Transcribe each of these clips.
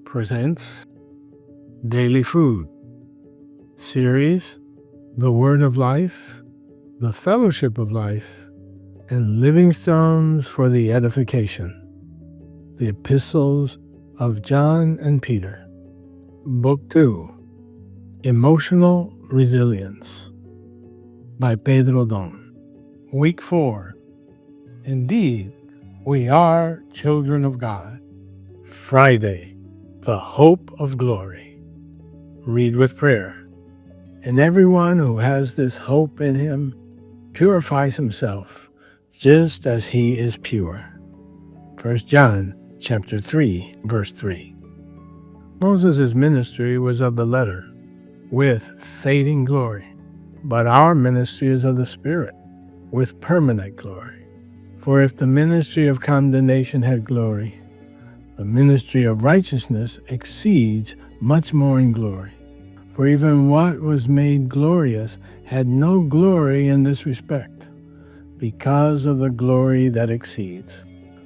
presents Daily Food Series, The Word of Life, The Fellowship of Life, and Living Stones for the Edification. The Epistles of John and Peter. Book 2, Emotional Resilience by Pedro. Week 4. Indeed, we are children of God. Friday, the hope of glory. Read with prayer. And everyone who has this hope in him purifies himself, just as he is pure. 1 John chapter 3, verse 3. Moses' ministry was of the letter, with fading glory, but our ministry is of the Spirit, with permanent glory. For if the ministry of condemnation had glory, the ministry of righteousness exceeds much more in glory. For even what was made glorious had no glory in this respect, because of the glory that exceeds.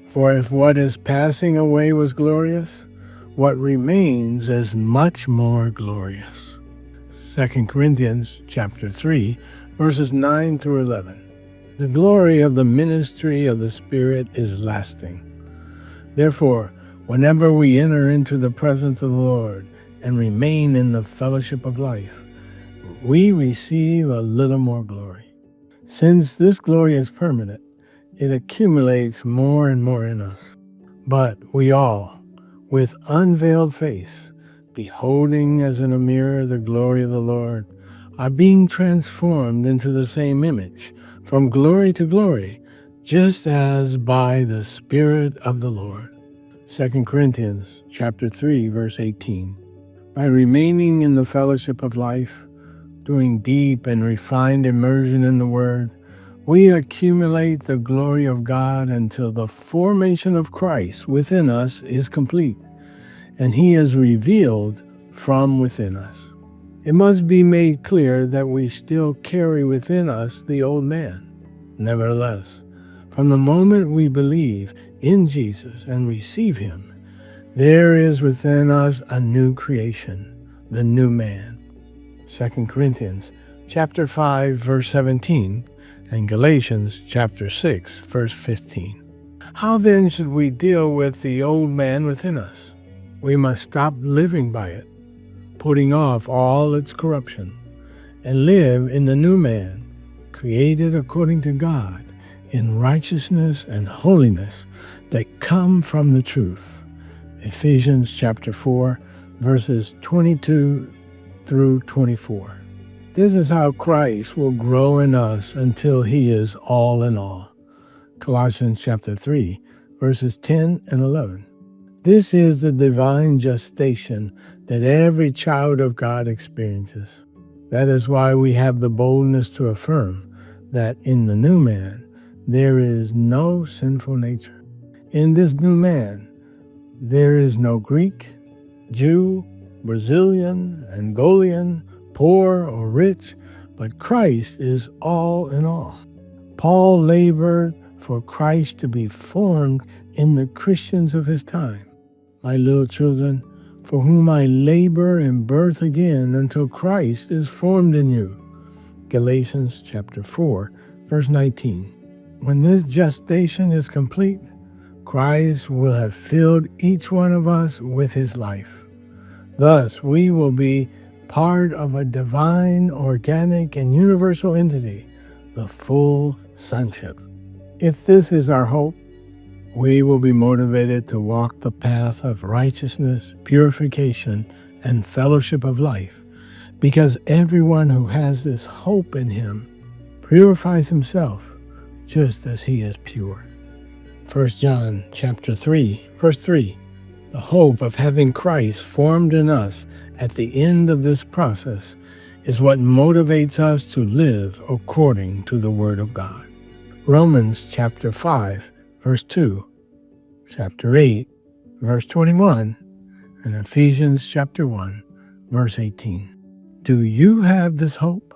For if what is passing away was glorious, what remains is much more glorious. 2 Corinthians chapter 3, verses 9 through 11. The glory of the ministry of the Spirit is lasting. Therefore, whenever we enter into the presence of the Lord and remain in the fellowship of life, we receive a little more glory. Since this glory is permanent, it accumulates more and more in us. But we all, with unveiled face, beholding as in a mirror the glory of the Lord, are being transformed into the same image, from glory to glory, just as by the Spirit of the Lord. 2 Corinthians chapter 3, verse 18. By remaining in the fellowship of life, doing deep and refined immersion in the Word, we accumulate the glory of God until the formation of Christ within us is complete, and He is revealed from within us. It must be made clear that we still carry within us the old man. Nevertheless, from the moment we believe in Jesus and receive Him, there is within us a new creation, the new man. 2 Corinthians chapter 5, verse 17, and Galatians chapter 6, verse 15. How then should we deal with the old man within us? We must stop living by it, putting off all its corruption, and live in the new man, created according to God, in righteousness and holiness that come from the truth. Ephesians chapter 4, verses 22 through 24. This is how Christ will grow in us until He is all in all. Colossians chapter 3, verses 10 and 11. This is the divine gestation that every child of God experiences. That is why we have the boldness to affirm that in the new man, there is no sinful nature. In this new man, there is no Greek, Jew, Brazilian, Angolian, poor or rich, but Christ is all in all. Paul labored for Christ to be formed in the Christians of his time. My little children, for whom I labor in birth again until Christ is formed in you. Galatians chapter 4, verse 19. When this gestation is complete, Christ will have filled each one of us with His life. Thus, we will be part of a divine, organic, and universal entity, the full sonship. If this is our hope, we will be motivated to walk the path of righteousness, purification, and fellowship of life, because everyone who has this hope in Him purifies himself, just as He is pure. 1 John chapter 3, verse 3. The hope of having Christ formed in us at the end of this process is what motivates us to live according to the Word of God. Romans chapter 5, verse 2, chapter 8, verse 21, and Ephesians chapter 1, verse 18. Do you have this hope?